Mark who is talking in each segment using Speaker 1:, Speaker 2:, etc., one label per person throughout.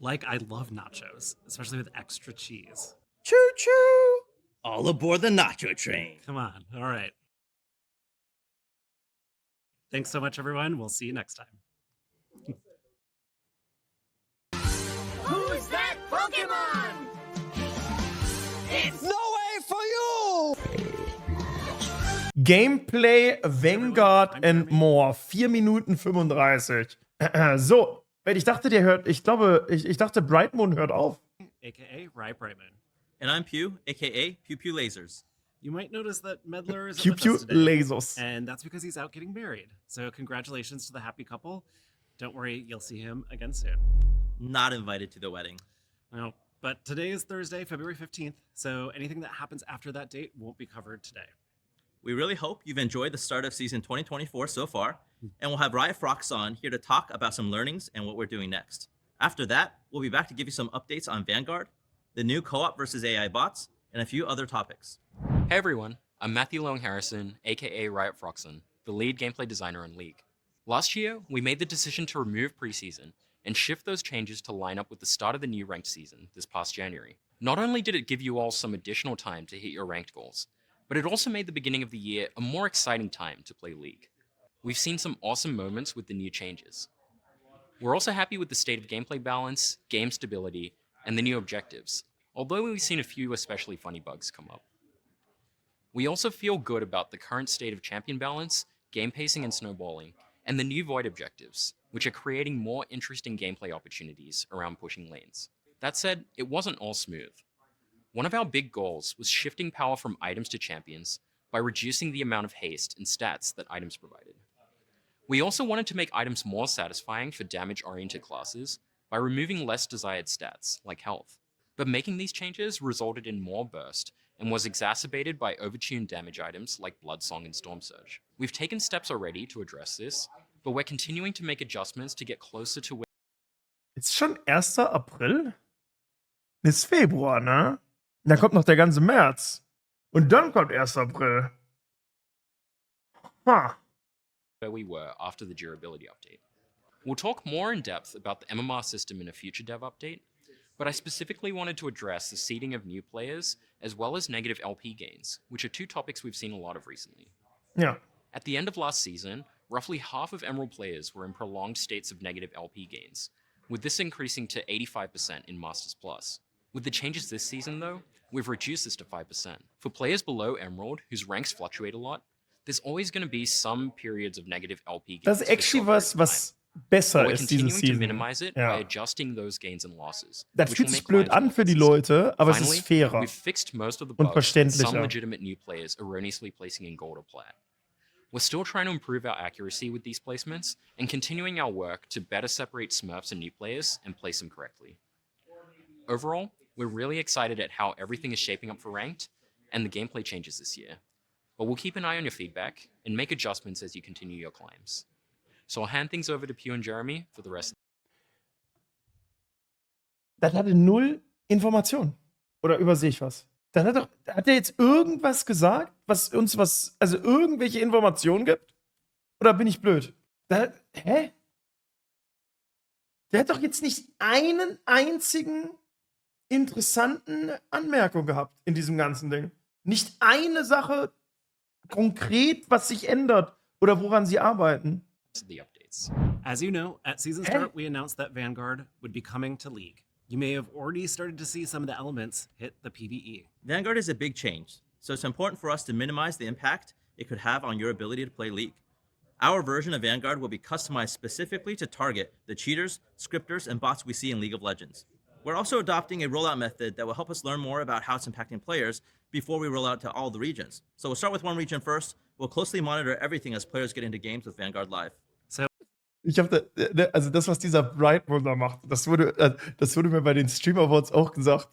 Speaker 1: Like, I love nachos, especially with extra cheese.
Speaker 2: Choo choo!
Speaker 3: All aboard the nacho train.
Speaker 1: Come on. All right. Thanks so much, everyone. We'll see you next time.
Speaker 4: Who's that Pokemon? It's
Speaker 2: No way for you! Gameplay, Vanguard and more. 4 Minuten 35. So, ich dachte, ich dachte, Brightmoon hört auf.
Speaker 1: AKA Riot Brightmoon.
Speaker 3: And I'm Pew, aka Pew Pew Lasers.
Speaker 1: You might notice that Medler is
Speaker 2: Pew
Speaker 1: with
Speaker 2: Pew
Speaker 1: us today,
Speaker 2: Lasers.
Speaker 1: and that's because he's out getting married. So congratulations to the happy couple. Don't worry, you'll see him again soon.
Speaker 3: Not invited to the wedding.
Speaker 1: No, but today is Thursday, February 15th, so anything that happens after that date won't be covered today.
Speaker 3: We really hope you've enjoyed the start of season 2024 so far, and we'll have Riot4U on here to talk about some learnings and what we're doing next. After that, we'll be back to give you some updates on Vanguard, the new co-op versus AI bots, and a few other topics.
Speaker 5: Hey everyone, I'm Matthew Long Harrison, aka Riot4U, the lead gameplay designer on League. Last year, we made the decision to remove preseason and shift those changes to line up with the start of the new ranked season this past January. Not only did it give you all some additional time to hit your ranked goals, but it also made the beginning of the year a more exciting time to play League. We've seen some awesome moments with the new changes. We're also happy with the state of gameplay balance, game stability, and the new objectives, although we've seen a few especially funny bugs come up. We also feel good about the current state of champion balance, game pacing and snowballing, and the new void objectives, which are creating more interesting gameplay opportunities around pushing lanes. That said, it wasn't all smooth. One of our big goals was shifting power from items to champions by reducing the amount of haste and stats that items provided. We also wanted to make items more satisfying for damage-oriented classes by removing less desired stats, like health. But making these changes resulted in more burst and was exacerbated by overtuned damage items like Bloodsong and Storm Surge. We've taken steps already to address this, but we're continuing to make adjustments to get closer to where.
Speaker 2: Ist schon 1. April? Ist Februar, ne? Da kommt noch der ganze März. Und dann kommt 1. April. Huh.
Speaker 5: Where we were after the durability update. We'll talk more in depth about the MMR system in a future dev update, but I specifically wanted to address the seeding of new players as well as negative LP gains, which are two topics we've seen a lot of recently.
Speaker 2: Ja.
Speaker 5: At the end of last season, roughly half of Emerald players were in prolonged states of negative LP gains, with this increasing to 85% in Masters Plus. With the changes this season though, we've reduced this to 5%. For players below Emerald, whose ranks fluctuate a lot, there's always going to be some periods of negative LP gains.
Speaker 2: Das ist actually was besser
Speaker 5: We're
Speaker 2: ist diese
Speaker 5: continuing to
Speaker 2: Season.
Speaker 5: minimize it
Speaker 2: Ja.
Speaker 5: by adjusting those gains and losses.
Speaker 2: Das
Speaker 5: which
Speaker 2: fühlt
Speaker 5: will
Speaker 2: sich
Speaker 5: make
Speaker 2: blöd
Speaker 5: lives
Speaker 2: an
Speaker 5: more
Speaker 2: für die
Speaker 5: consistent.
Speaker 2: Leute, aber es
Speaker 5: Finally,
Speaker 2: ist fairer.
Speaker 5: we've fixed most of the
Speaker 2: Und
Speaker 5: bugs
Speaker 2: verständlicher.
Speaker 5: some legitimate new players erroneously placing in gold or plat. We're still trying to improve our accuracy with these placements and continuing our work to better separate Smurfs and new players and place them correctly. Overall, we're really excited at how everything is shaping up for Ranked and the gameplay changes this year. But we'll keep an eye on your feedback and make adjustments as you continue your climbs. So I'll hand things over to Pew and Jeremy for the rest.
Speaker 2: Das hatte null Information. Oder übersehe ich was? Hat er jetzt irgendwas gesagt, also irgendwelche Informationen gibt? Oder bin ich blöd? Hä? Der hat doch jetzt nicht einen einzigen interessanten Anmerkung gehabt in diesem ganzen Ding. Nicht eine Sache konkret, was sich ändert oder woran sie arbeiten.
Speaker 5: The updates.
Speaker 1: As you know, at season start, we announced that Vanguard would be coming to League. You may have already started to see some of the elements hit the PvE.
Speaker 3: Vanguard is a big change, so it's important for us to minimize the impact it could have on your ability to play League. Our version of Vanguard will be customized specifically to target the cheaters, scripters, and bots we see in League of Legends. We're also adopting a rollout method that will help us learn more about how it's impacting players before we roll out to all the regions. So we'll start with one region first. We'll closely monitor everything as players get into games with Vanguard Live.
Speaker 2: Ich habe also das, was dieser Brightmoon da macht, das wurde mir bei den Stream Awards auch gesagt.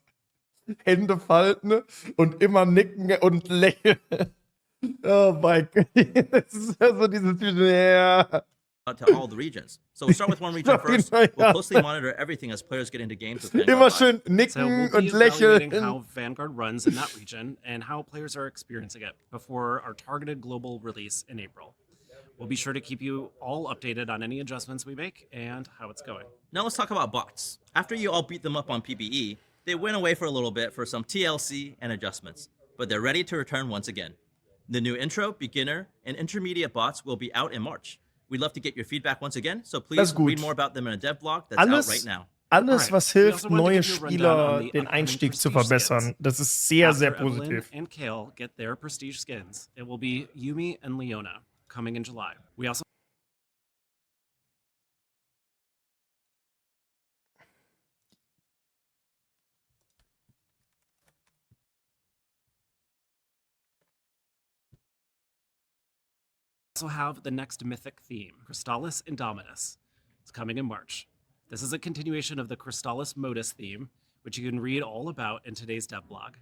Speaker 2: Hände falten und immer nicken und lächeln. Oh mein Gott. Das ist ja so dieses ja.
Speaker 3: To all the regions. So we'll start with one region first. We'll closely monitor everything as players get into games with Vanguard
Speaker 2: Immer
Speaker 3: Live.
Speaker 2: schön nicken
Speaker 1: So we'll be
Speaker 2: und
Speaker 1: evaluating
Speaker 2: lächeln.
Speaker 1: how Vanguard runs in that region and how players are experiencing it before our targeted global release in April. We'll be sure to keep you all updated on any adjustments we make and how it's going.
Speaker 3: Now let's talk about bots. After you all beat them up on PvE, they went away for a little bit for some TLC and adjustments, but they're ready to return once again. The new intro, beginner, and intermediate bots will be out in March. We'd love to get your feedback once again, so please read more about them in a dev blog that's out right now.
Speaker 2: Alles, was
Speaker 1: We
Speaker 2: hilft,
Speaker 1: also wanted to
Speaker 2: neue
Speaker 1: give you a rundown
Speaker 2: Spieler
Speaker 1: on the
Speaker 2: den
Speaker 1: upcoming
Speaker 2: Einstieg zu
Speaker 1: Prestige
Speaker 2: verbessern.
Speaker 1: skins.
Speaker 2: Das ist sehr, sehr
Speaker 1: After Evelyn
Speaker 2: positiv.
Speaker 1: and Kale get their prestige skins, it will be Yumi and Leona coming in July. We also have the next mythic theme, Crystallis Indomitus. It's coming in March. This is a continuation of the Crystallis Modus theme, which you can read all about in today's dev blog.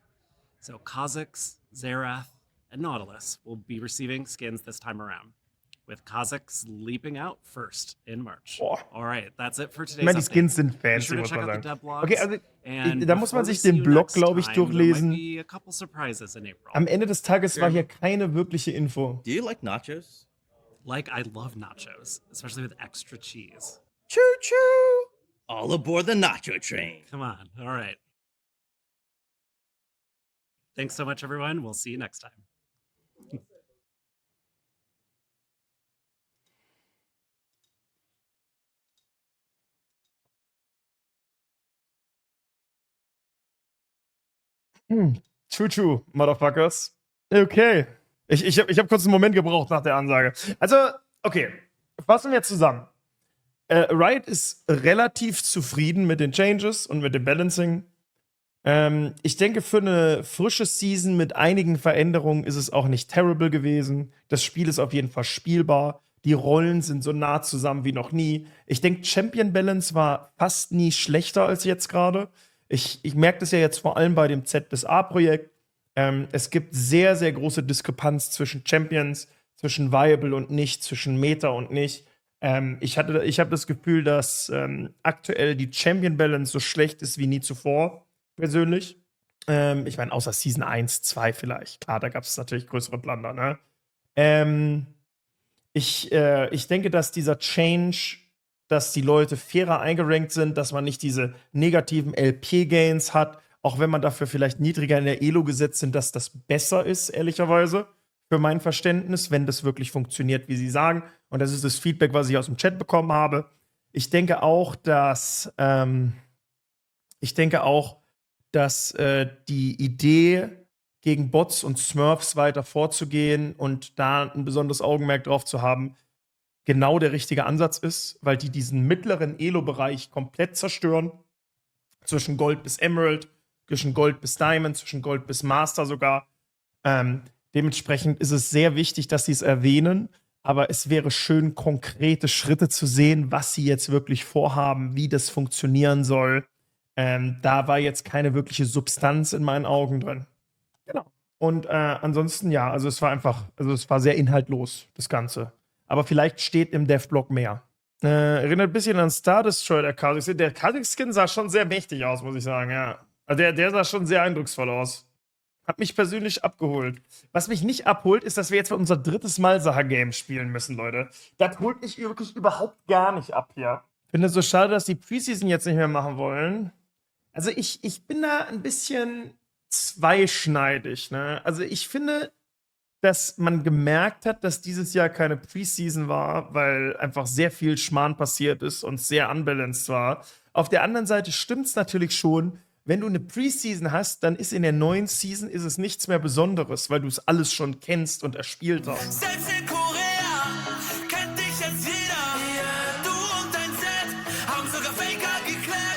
Speaker 1: So Kha'Zix, Xerath, and Nautilus will be receiving skins this time around, with Kha'Zix leaping out first in March.
Speaker 2: Boah.
Speaker 1: All right, that's it for today's
Speaker 2: Ich meine, die
Speaker 1: update.
Speaker 2: Skins sind
Speaker 1: Be
Speaker 2: fancy,
Speaker 1: sure to
Speaker 2: muss
Speaker 1: check
Speaker 2: man
Speaker 1: out the
Speaker 2: sagen.
Speaker 1: dev blogs.
Speaker 2: Okay, also
Speaker 1: And
Speaker 2: da muss man
Speaker 1: before
Speaker 2: sich
Speaker 1: we
Speaker 2: den
Speaker 1: see you
Speaker 2: Blog,
Speaker 1: next
Speaker 2: glaube ich,
Speaker 1: time, there
Speaker 2: durchlesen.
Speaker 1: might be a couple surprises in April.
Speaker 2: Am Ende des Tages war hier keine wirkliche Info.
Speaker 3: Do you like nachos?
Speaker 1: Like, I love nachos, especially with extra cheese.
Speaker 2: Choo-choo!
Speaker 3: All aboard the nacho train.
Speaker 1: Come on. All right. Thanks so much, everyone. We'll see you next time.
Speaker 2: Choo-choo, Motherfuckers. Okay. Ich hab kurz einen Moment gebraucht nach der Ansage. Also, okay. Fassen wir zusammen. Riot ist relativ zufrieden mit den Changes und mit dem Balancing. Ich denke, für eine frische Season mit einigen Veränderungen ist es auch nicht terrible gewesen. Das Spiel ist auf jeden Fall spielbar. Die Rollen sind so nah zusammen wie noch nie. Ich denke, Champion Balance war fast nie schlechter als jetzt gerade. Ich merke das ja jetzt vor allem bei dem Z bis A-Projekt. Es gibt sehr, sehr große Diskrepanz zwischen Champions, zwischen Viable und nicht, zwischen Meta und nicht. Ich habe das Gefühl, dass aktuell die Champion Balance so schlecht ist wie nie zuvor, persönlich. Ich meine, außer Season 1, 2 vielleicht. Klar, da gab es natürlich größere Plunder, ne? Ich denke, dass dieser Change, dass die Leute fairer eingerankt sind, dass man nicht diese negativen LP-Gains hat, auch wenn man dafür vielleicht niedriger in der Elo gesetzt sind, dass das besser ist, ehrlicherweise, für mein Verständnis, wenn das wirklich funktioniert, wie sie sagen. Und das ist das Feedback, was ich aus dem Chat bekommen habe. Ich denke auch, dass die Idee, gegen Bots und Smurfs weiter vorzugehen und da ein besonderes Augenmerk drauf zu haben, genau der richtige Ansatz ist, weil die diesen mittleren Elo-Bereich komplett zerstören. Zwischen Gold bis Emerald, zwischen Gold bis Diamond, zwischen Gold bis Master sogar. Dementsprechend ist es sehr wichtig, dass sie es erwähnen, aber es wäre schön, konkrete Schritte zu sehen, was sie jetzt wirklich vorhaben, wie das funktionieren soll. Da war jetzt keine wirkliche Substanz in meinen Augen drin. Genau. Und ansonsten, ja, also es war sehr inhaltlos, das Ganze. Aber vielleicht steht im Dev-Blog mehr. Erinnert ein bisschen an Star Destroyer, der Kha'Zix. Der Kha'Zix-Skin sah schon sehr mächtig aus, muss ich sagen, ja. Also der sah schon sehr eindrucksvoll aus. Hat mich persönlich abgeholt. Was mich nicht abholt, ist, dass wir jetzt unser drittes Malsacher-Game spielen müssen, Leute. Das holt mich wirklich überhaupt gar nicht ab hier. Ich finde es so schade, dass die Preseason jetzt nicht mehr machen wollen. Also ich bin da ein bisschen zweischneidig, ne? Also ich finde, dass man gemerkt hat, dass dieses Jahr keine Preseason war, weil einfach sehr viel Schmarrn passiert ist und sehr unbalanced war. Auf der anderen Seite stimmt es natürlich schon, wenn du eine Preseason hast, dann ist in der neuen Season ist es nichts mehr Besonderes, weil du es alles schon kennst und erspielt hast.
Speaker 4: Selbst in Korea kennt dich jetzt jeder. Du und dein Set haben sogar Faker geklärt.